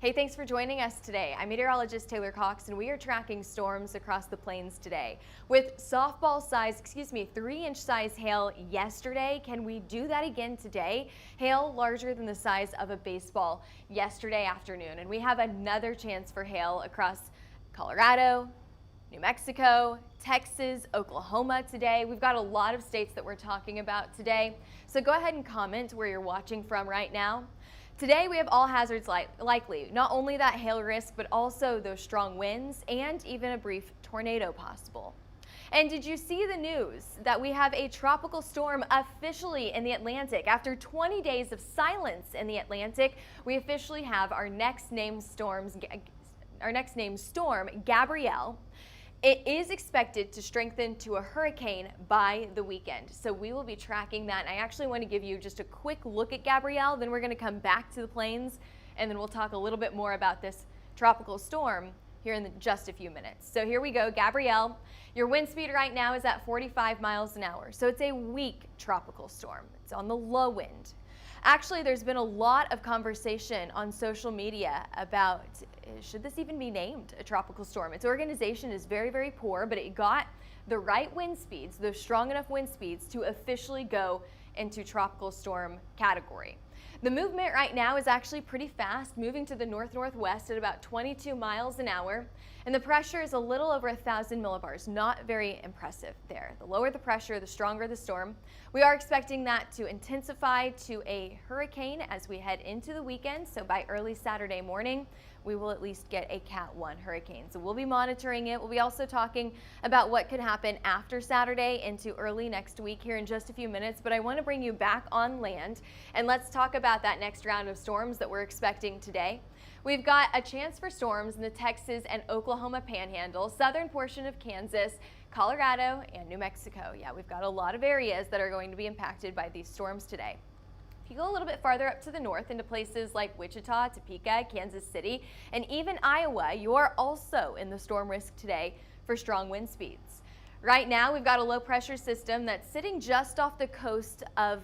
Hey, thanks for joining us today. I'm meteorologist Taylor Cox, and we are tracking storms across the plains today. With 3-inch size hail yesterday, can we do that again today? Hail larger than the size of a baseball yesterday afternoon, and we have another chance for hail across Colorado, New Mexico, Texas, Oklahoma today. We've got a lot of states that we're talking about today. So go ahead and comment where you're watching from right now. Today we have all hazards likely, not only that hail risk, but also those strong winds and even a brief tornado possible. And did you see the news that we have a tropical storm officially in the Atlantic? After 20 days of silence in the Atlantic, we officially have our next named storm, Gabrielle. It is expected to strengthen to a hurricane by the weekend, so we will be tracking that. And I actually want to give you just a quick look at Gabrielle, then we're going to come back to the plains, and then we'll talk a little bit more about this tropical storm here in just a few minutes. So here we go, Gabrielle. Your wind speed right now is at 45 miles an hour, so it's a weak tropical storm. It's on the low end. Actually, there's been a lot of conversation on social media about should this even be named a tropical storm. Its organization is very, very poor, but it got the right wind speeds, those strong enough wind speeds to officially go into tropical storm category. The movement right now is actually pretty fast, moving to the north-northwest at about 22 miles an hour, and the pressure is a little over 1,000 millibars. Not very impressive there. The lower the pressure, the stronger the storm. We are expecting that to intensify to a hurricane as we head into the weekend, so by early Saturday morning, we will at least get a Cat 1 hurricane. So we'll be monitoring it. We'll be also talking about what could happen after Saturday into early next week here in just a few minutes. But I want to bring you back on land, and let's talk about that next round of storms that we're expecting today. We've got a chance for storms in the Texas and Oklahoma Panhandle, southern portion of Kansas, Colorado, and New Mexico. Yeah, we've got a lot of areas that are going to be impacted by these storms today. If you go a little bit farther up to the north into places like Wichita, Topeka, Kansas City, and even Iowa, you are also in the storm risk today for strong wind speeds. Right now, we've got a low pressure system that's sitting just off the coast of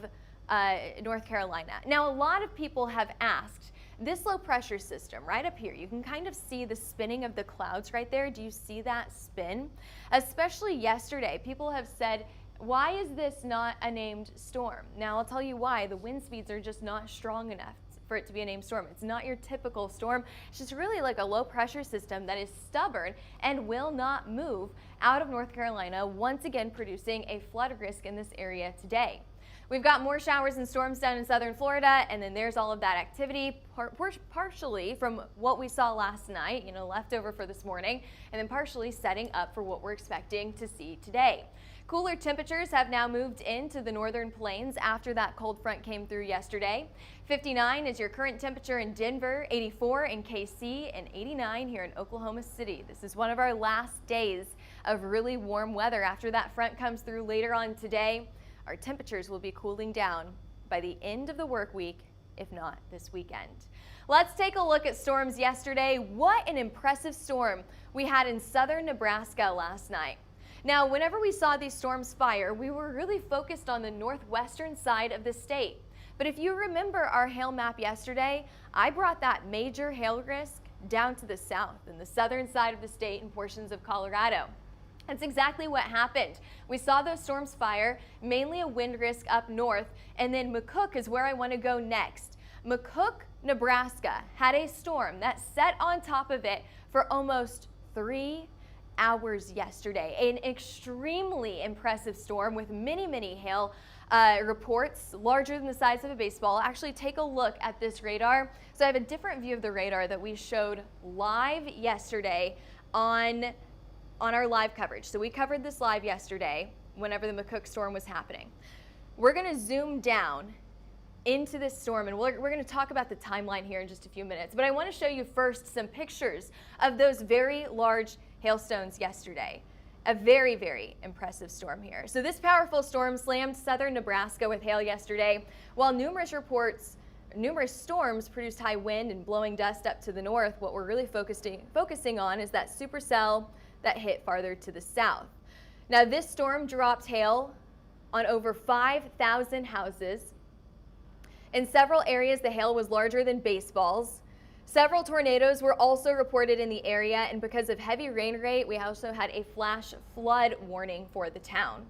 North Carolina. Now, a lot of people have asked, this low pressure system right up here, you can kind of see the spinning of the clouds right there. Do you see that spin? Especially yesterday, people have said, why is this not a named storm? Now, I'll tell you why. The wind speeds are just not strong enough for it to be a named storm. It's not your typical storm. It's just really like a low pressure system that is stubborn and will not move out of North Carolina, once again producing a flood risk in this area today. We've got more showers and storms down in southern Florida, and then there's all of that activity partially from what we saw last night, left over for this morning, and then partially setting up for what we're expecting to see today. Cooler temperatures have now moved into the northern plains after that cold front came through yesterday. 59 is your current temperature in Denver, 84 in KC, and 89 here in Oklahoma City. This is one of our last days of really warm weather. After that front comes through later on today, our temperatures will be cooling down by the end of the work week, if not this weekend. Let's take a look at storms yesterday. What an impressive storm we had in southern Nebraska last night. Now, whenever we saw these storms fire, we were really focused on the northwestern side of the state. But if you remember our hail map yesterday, I brought that major hail risk down to the south and the southern side of the state and portions of Colorado. That's exactly what happened. We saw those storms fire, mainly a wind risk up north, and then McCook is where I want to go next. McCook, Nebraska had a storm that set on top of it for almost 3 hours yesterday. An extremely impressive storm with many hail reports larger than the size of a baseball. Actually, take a look at this radar. So I have a different view of the radar that we showed live yesterday on our live coverage. So we covered this live yesterday whenever the McCook storm was happening. We're going to zoom down into this storm, and we're going to talk about the timeline here in just a few minutes. But I want to show you first some pictures of those very large hailstones yesterday. A very impressive storm here. So this powerful storm slammed southern Nebraska with hail yesterday, while numerous storms produced high wind and blowing dust up to the north. What we're really focusing on is that supercell that hit farther to the south. Now, this storm dropped hail on over 5,000 houses. In several areas, the hail was larger than baseballs. Several tornadoes were also reported in the area, and because of heavy rain rate, we also had a flash flood warning for the town.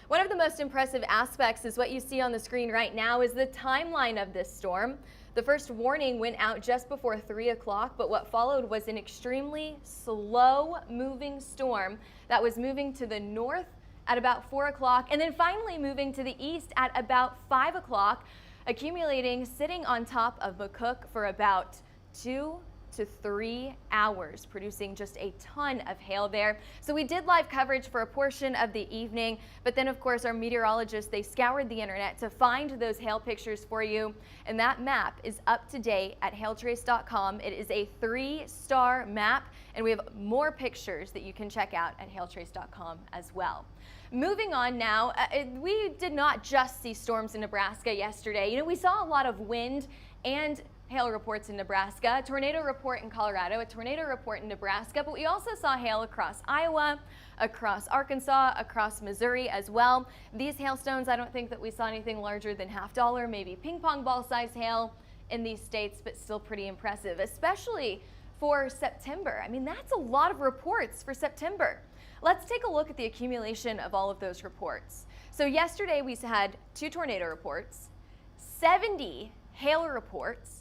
One of the most impressive aspects is what you see on the screen right now is the timeline of this storm. The first warning went out just before 3 o'clock, but what followed was an extremely slow moving storm that was moving to the north at about 4 o'clock and then finally moving to the east at about 5 o'clock, accumulating, sitting on top of McCook for about 2 to 3 hours, producing just a ton of hail there. So we did live coverage for a portion of the evening, but then of course our meteorologists, they scoured the internet to find those hail pictures for you, and that map is up to date at hailtrace.com. It is a 3-star map, and we have more pictures that you can check out at hailtrace.com as well. Moving on now, we did not just see storms in Nebraska yesterday. You know, we saw a lot of wind and hail reports in Nebraska, a tornado report in Colorado, a tornado report in Nebraska, but we also saw hail across Iowa, across Arkansas, across Missouri as well. These hailstones, I don't think that we saw anything larger than $50, maybe ping pong ball size hail in these states, but still pretty impressive, especially for September. I mean, that's a lot of reports for September. Let's take a look at the accumulation of all of those reports. So yesterday we had 2 tornado reports, 70 hail reports,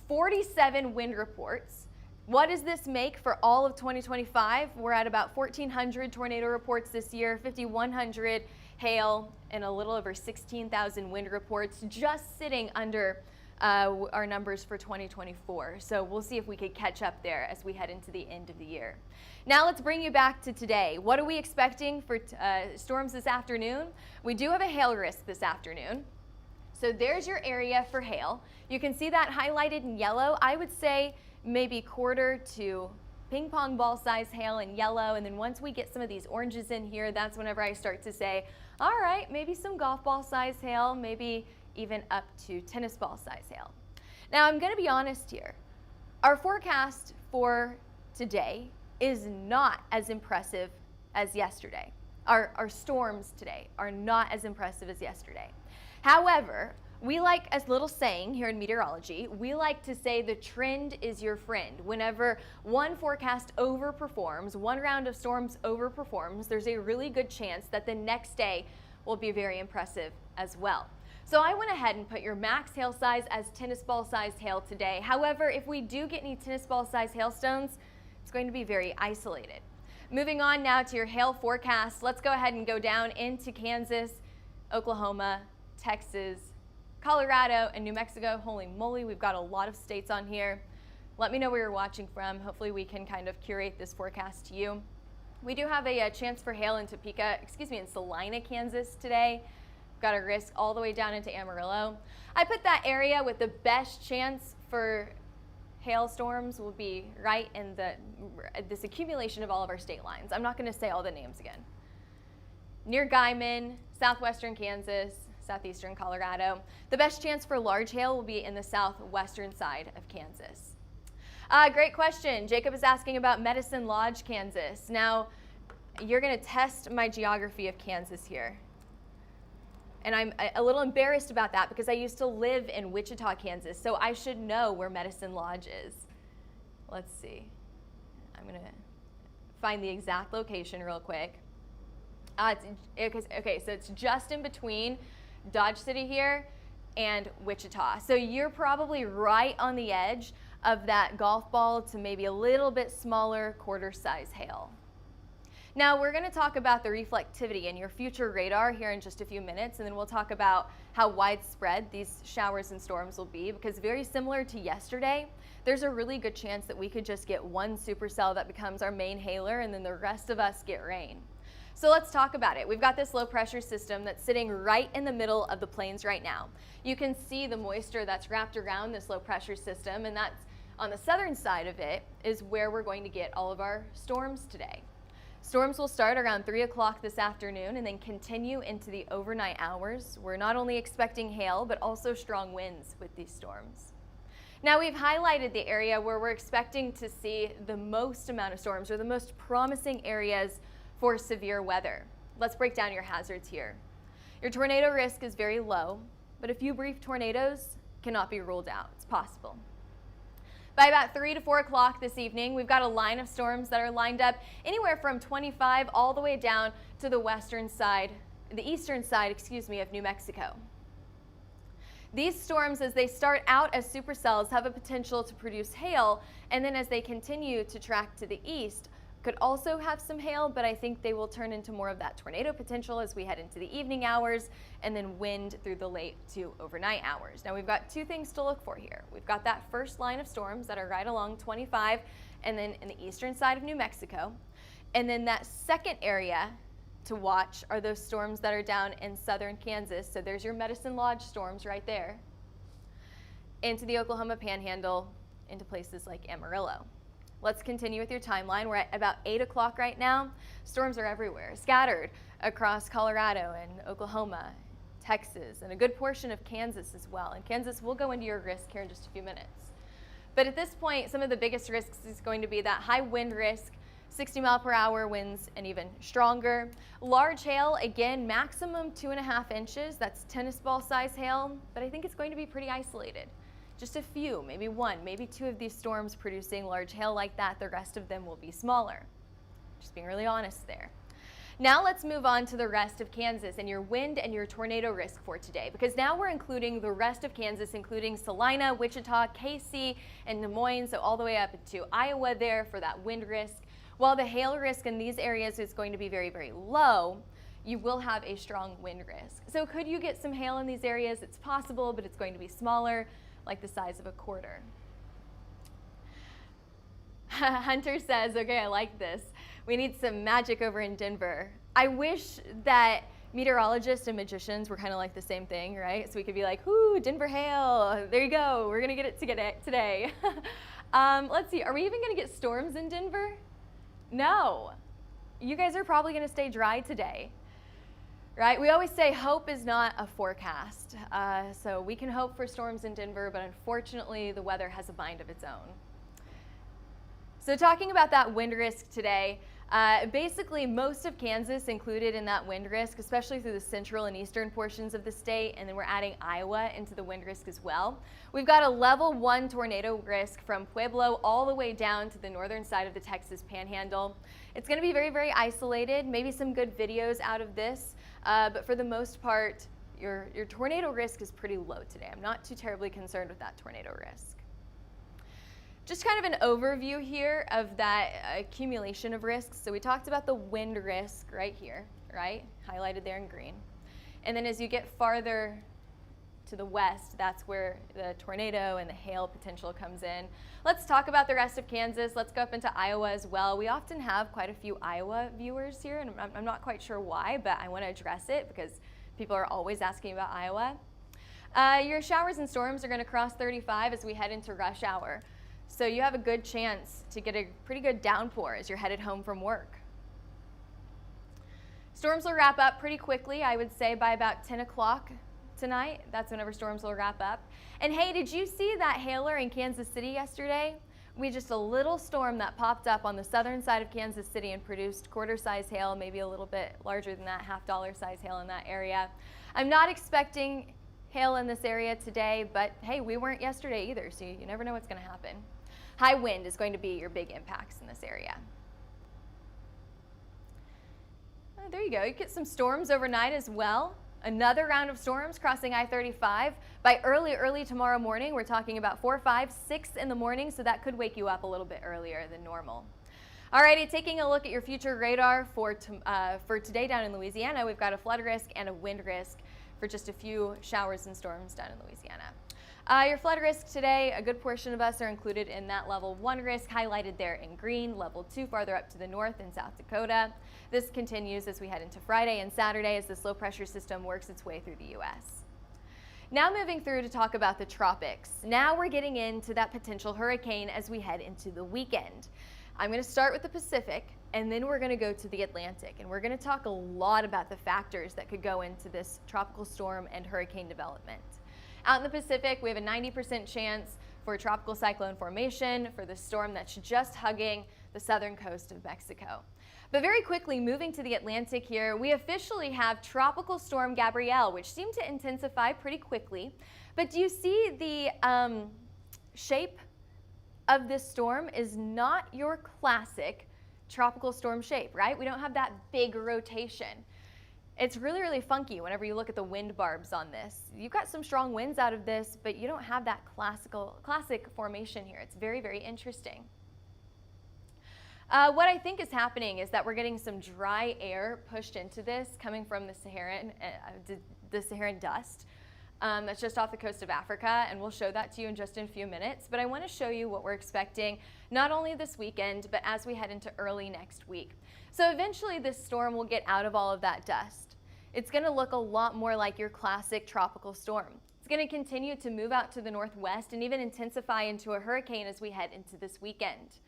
47 wind reports. What does this make for all of 2025? We're at about 1,400 tornado reports this year, 5,100 hail, and a little over 16,000 wind reports, just sitting under our numbers for 2024. So we'll see if we could catch up there as we head into the end of the year. Now let's bring you back to today. What are we expecting for storms this afternoon? We do have a hail risk this afternoon. So there's your area for hail. You can see that highlighted in yellow. I would say maybe quarter to ping pong ball size hail in yellow. And then once we get some of these oranges in here, that's whenever I start to say, all right, maybe some golf ball size hail, maybe even up to tennis ball size hail. Now I'm gonna be honest here. Our forecast for today is not as impressive as yesterday. Our storms today are not as impressive as yesterday. However, we like a little saying here in meteorology, we like to say the trend is your friend. Whenever one forecast overperforms, one round of storms overperforms, there's a really good chance that the next day will be very impressive as well. So I went ahead and put your max hail size as tennis ball sized hail today. However, if we do get any tennis ball sized hailstones, it's going to be very isolated. Moving on now to your hail forecast, let's go ahead and go down into Kansas, Oklahoma, Texas, Colorado, and New Mexico. Holy moly, we've got a lot of states on here. Let me know where you're watching from. Hopefully we can kind of curate this forecast to you. We do have a chance for hail in in Salina, Kansas today. We've got a risk all the way down into Amarillo. I put that area with the best chance for hailstorms will be right in this accumulation of all of our state lines. I'm not going to say all the names again. Near Guyman, southwestern Kansas, southeastern Colorado. The best chance for large hail will be in the southwestern side of Kansas. Great question. Jacob is asking about Medicine Lodge, Kansas. Now, you're going to test my geography of Kansas here. And I'm a little embarrassed about that because I used to live in Wichita, Kansas, so I should know where Medicine Lodge is. Let's see. I'm going to find the exact location real quick. Okay, so it's just in between Dodge City here and Wichita. So you're probably right on the edge of that golf ball to maybe a little bit smaller quarter size hail. Now we're going to talk about the reflectivity in your future radar here in just a few minutes, and then we'll talk about how widespread these showers and storms will be, because very similar to yesterday, there's a really good chance that we could just get one supercell that becomes our main hailer and then the rest of us get rain. So let's talk about it. We've got this low pressure system that's sitting right in the middle of the plains right now. You can see the moisture that's wrapped around this low pressure system, and that's on the southern side of it is where we're going to get all of our storms today. Storms will start around 3 o'clock this afternoon and then continue into the overnight hours. We're not only expecting hail, but also strong winds with these storms. Now we've highlighted the area where we're expecting to see the most amount of storms, or the most promising areas for severe weather. Let's break down your hazards here. Your tornado risk is very low, but a few brief tornadoes cannot be ruled out. It's possible. By about 3 to 4 o'clock this evening, we've got a line of storms that are lined up anywhere from 25 all the way down to the eastern side, of New Mexico. These storms, as they start out as supercells, have a potential to produce hail, and then as they continue to track to the east, could also have some hail, but I think they will turn into more of that tornado potential as we head into the evening hours, and then wind through the late to overnight hours. Now we've got two things to look for here. We've got that first line of storms that are right along 25 and then in the eastern side of New Mexico. And then that second area to watch are those storms that are down in southern Kansas. So there's your Medicine Lodge storms right there, into the Oklahoma Panhandle, into places like Amarillo. Let's continue with your timeline. We're at about 8 o'clock right now. Storms are everywhere, scattered across Colorado and Oklahoma, Texas, and a good portion of Kansas as well. And Kansas will go into your risk here in just a few minutes. But at this point, some of the biggest risks is going to be that high wind risk, 60-mile-per-hour winds and even stronger. Large hail, again, maximum 2.5 inches. That's tennis ball size hail, but I think it's going to be pretty isolated. Just a few, maybe one, maybe two of these storms producing large hail like that. The rest of them will be smaller. Just being really honest there. Now let's move on to the rest of Kansas and your wind and your tornado risk for today, because now we're including the rest of Kansas, including Salina, Wichita, KC, and Des Moines, so all the way up to Iowa there for that wind risk. While the hail risk in these areas is going to be very, very low, you will have a strong wind risk. So could you get some hail in these areas? It's possible, but it's going to be smaller, like the size of a quarter. Hunter says, okay, I like this. We need some magic over in Denver. I wish that meteorologists and magicians were kind of like the same thing, right? So we could be like, ooh, Denver hail, there you go, we're gonna get it today. Let's see, are we even gonna get storms in Denver? No, you guys are probably gonna stay dry today. Right? We always say hope is not a forecast. So we can hope for storms in Denver, but unfortunately the weather has a mind of its own. So talking about that wind risk today, basically most of Kansas included in that wind risk, especially through the central and eastern portions of the state, and then we're adding Iowa into the wind risk as well. We've got a level 1 tornado risk from Pueblo all the way down to the northern side of the Texas Panhandle. It's going to be very, very isolated, maybe some good videos out of this. But for the most part, your tornado risk is pretty low today. I'm not too terribly concerned with that tornado risk. Just kind of an overview here of that accumulation of risks. So we talked about the wind risk right here, right? Highlighted there in green. And then as you get farther to the west, that's where the tornado and the hail potential comes in. Let's talk about the rest of Kansas. Let's go up into Iowa as well. We often have quite a few Iowa viewers here, and I'm not quite sure why, but I want to address it because people are always asking about Iowa. Your showers and storms are going to cross 35 as we head into rush hour. So you have a good chance to get a pretty good downpour as you're headed home from work. Storms will wrap up pretty quickly, I would say by about 10 o'clock tonight. That's whenever storms will wrap up. And hey, did you see that hailer in Kansas City yesterday? We just a little storm that popped up on the southern side of Kansas City and produced quarter-size hail, maybe a little bit larger than that, $half size hail in that area. I'm not expecting hail in this area today, but hey, we weren't yesterday either, so you never know what's going to happen. High wind is going to be your big impacts in this area. There you go. You get some storms overnight as well. Another round of storms crossing I-35. By early tomorrow morning, we're talking about 4, 5, 6 in the morning, so that could wake you up a little bit earlier than normal. Alrighty, taking a look at your future radar for today down in Louisiana, we've got a flood risk and a wind risk for just a few showers and storms down in Louisiana. Your flood risk today, a good portion of us are included in that level 1 risk, highlighted there in green, level 2 farther up to the north in South Dakota. This continues as we head into Friday and Saturday as this low pressure system works its way through the U.S. Now moving through to talk about the tropics. Now we're getting into that potential hurricane as we head into the weekend. I'm going to start with the Pacific, and then we're going to go to the Atlantic, and we're going to talk a lot about the factors that could go into this tropical storm and hurricane development. Out in the Pacific, we have a 90% chance for a tropical cyclone formation for the storm that's just hugging the southern coast of Mexico. But very quickly, moving to the Atlantic here, we officially have Tropical Storm Gabrielle, which seemed to intensify pretty quickly. But do you see the shape of this storm is not your classic tropical storm shape, right? We don't have that big rotation. It's really, really funky whenever you look at the wind barbs on this. You've got some strong winds out of this, but you don't have that classic formation here. It's very, very interesting. What I think is happening is that we're getting some dry air pushed into this coming from the Saharan dust. That's just off the coast of Africa, and we'll show that to you in just a few minutes. But I want to show you what we're expecting not only this weekend, but as we head into early next week. So eventually this storm will get out of all of that dust. It's going to look a lot more like your classic tropical storm. It's going to continue to move out to the northwest and even intensify into a hurricane as we head into this weekend.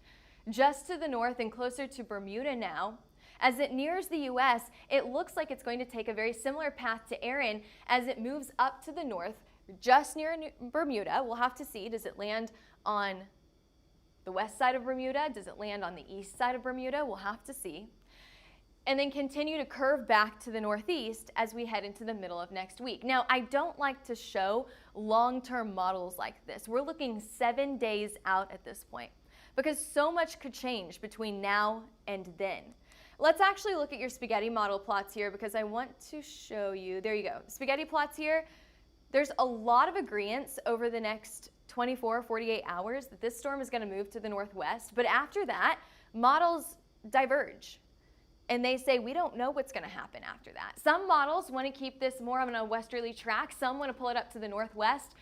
Just to the north and closer to Bermuda now, as it nears the U.S., it looks like it's going to take a very similar path to Erin as it moves up to the north, just near Bermuda. We'll have to see, does it land on the west side of Bermuda? Does it land on the east side of Bermuda? We'll have to see. And then continue to curve back to the northeast as we head into the middle of next week. Now, I don't like to show long-term models like this. We're looking 7 days out at this point because so much could change between now and then. Let's actually look at your spaghetti model plots here because I want to show you, there you go, spaghetti plots here. There's a lot of agreements over the next 24, 48 hours that this storm is going to move to the northwest, but after that, models diverge. And they say, we don't know what's going to happen after that. Some models want to keep this more on a westerly track. Some want to pull it up to the northwest.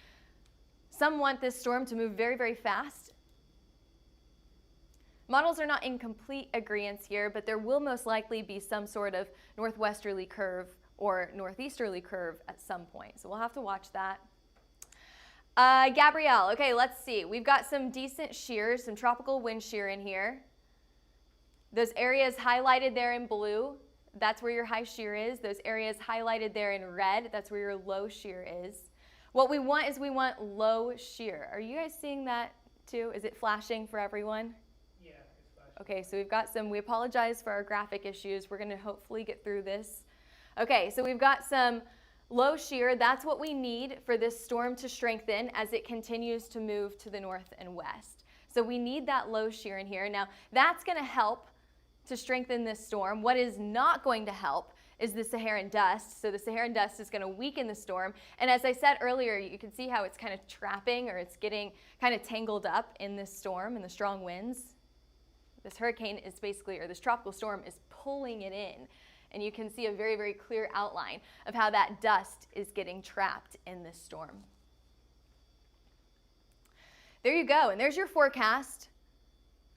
Some want this storm to move very, very fast. Models are not in complete agreement here, but there will most likely be some sort of northwesterly curve or northeasterly curve at some point. So we'll have to watch that. Gabrielle, okay, let's see. We've got some decent shears, some tropical wind shear in here. Those areas highlighted there in blue, that's where your high shear is. Those areas highlighted there in red, that's where your low shear is. What we want is we want low shear. Are you guys seeing that too? Is it flashing for everyone? Yeah, it's flashing. Okay, so we've got some, we apologize for our graphic issues. We're going to hopefully get through this. Okay, so we've got some low shear. That's what we need for this storm to strengthen as it continues to move to the north and west. So we need that low shear in here. Now, that's going to help to strengthen this storm. What is not going to help is the Saharan dust. So the Saharan dust is going to weaken the storm. And as I said earlier, you can see how it's kind of trapping or it's getting kind of tangled up in this storm and the strong winds. This hurricane is basically, or this tropical storm is pulling it in. And you can see a very, very clear outline of how that dust is getting trapped in this storm. There you go. And there's your forecast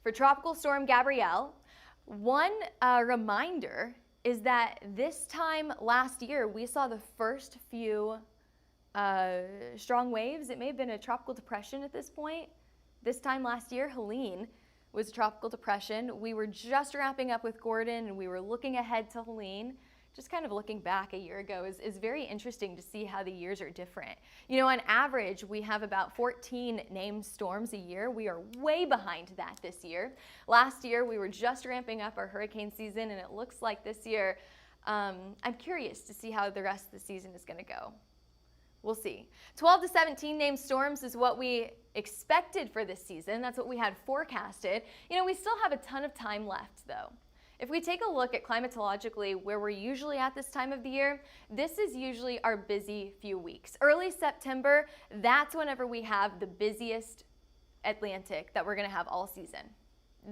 for Tropical Storm Gabrielle. One reminder is that this time last year, we saw the first few strong waves. It may have been a tropical depression at this point. This time last year, Helene was a tropical depression. We were just wrapping up with Gordon, and we were looking ahead to Helene. Just kind of looking back a year ago is very interesting to see how the years are different. You know, on average, we have about 14 named storms a year. We are way behind that this year. Last year, we were just ramping up our hurricane season, and it looks like this year, I'm curious to see how the rest of the season is going to go. We'll see. 12 to 17 named storms is what we expected for this season. That's what we had forecasted. You know, we still have a ton of time left, though. If we take a look at climatologically where we're usually at this time of the year, this is usually our busy few weeks. Early September, that's whenever we have the busiest Atlantic that we're going to have all season.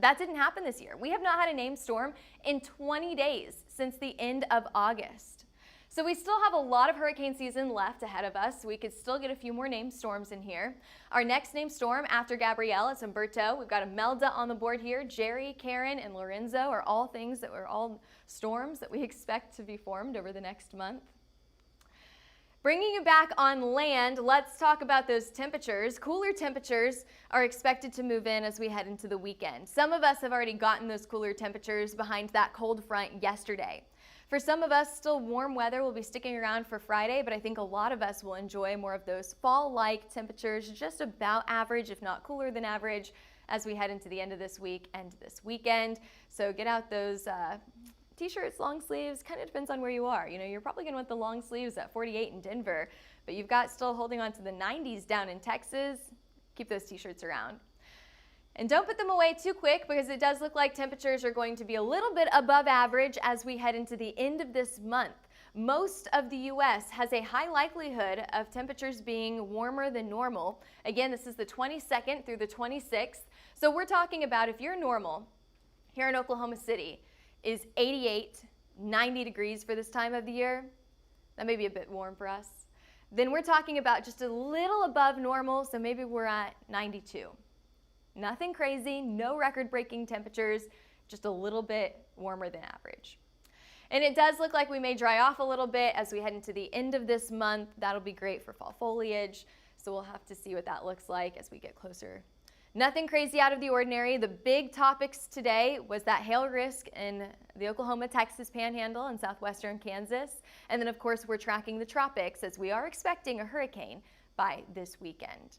That didn't happen this year. We have not had a named storm in 20 days since the end of August. So we still have a lot of hurricane season left ahead of us. We could still get a few more named storms in here. Our next named storm after Gabrielle is Humberto. We've got Imelda on the board here. Jerry, Karen, and Lorenzo are all things that were all storms that we expect to be formed over the next month. Bringing it back on land, let's talk about those temperatures. Cooler temperatures are expected to move in as we head into the weekend. Some of us have already gotten those cooler temperatures behind that cold front yesterday. For some of us, still warm weather will be sticking around for Friday, but I think a lot of us will enjoy more of those fall-like temperatures, just about average, if not cooler than average, as we head into the end of this week and this weekend. So get out those t-shirts, long sleeves, kind of depends on where you are. You know, you're probably going to want the long sleeves at 48 in Denver, but you've got still holding on to the 90s down in Texas. Keep those t-shirts around. And don't put them away too quick because it does look like temperatures are going to be a little bit above average as we head into the end of this month. Most of the U.S. has a high likelihood of temperatures being warmer than normal. Again, this is the 22nd through the 26th. So we're talking about if your normal here in Oklahoma City is 88, 90 degrees for this time of the year, that may be a bit warm for us. Then we're talking about just a little above normal, so maybe we're at 92. Nothing crazy, no record-breaking temperatures, just a little bit warmer than average. And it does look like we may dry off a little bit as we head into the end of this month. That'll be great for fall foliage, so we'll have to see what that looks like as we get closer. Nothing crazy out of the ordinary. The big topics today was that hail risk in the Oklahoma, Texas Panhandle and southwestern Kansas. And then, of course, we're tracking the tropics as we are expecting a hurricane by this weekend.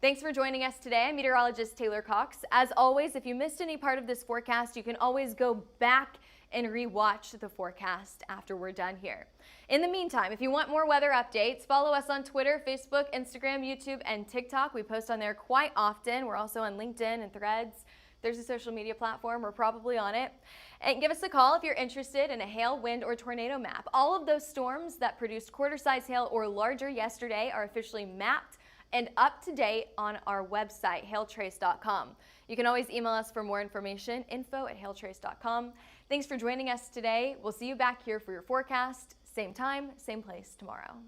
Thanks for joining us today. I'm meteorologist Taylor Cox. As always, if you missed any part of this forecast, you can always go back and re-watch the forecast after we're done here. In the meantime, if you want more weather updates, follow us on Twitter, Facebook, Instagram, YouTube, and TikTok. We post on there quite often. We're also on LinkedIn and Threads. There's a social media platform. We're probably on it. And give us a call if you're interested in a hail, wind, or tornado map. All of those storms that produced quarter-size hail or larger yesterday are officially mapped and up to date on our website, hailtrace.com. You can always email us for more information, info@hailtrace.com. Thanks for joining us today. We'll see you back here for your forecast, same time, same place tomorrow.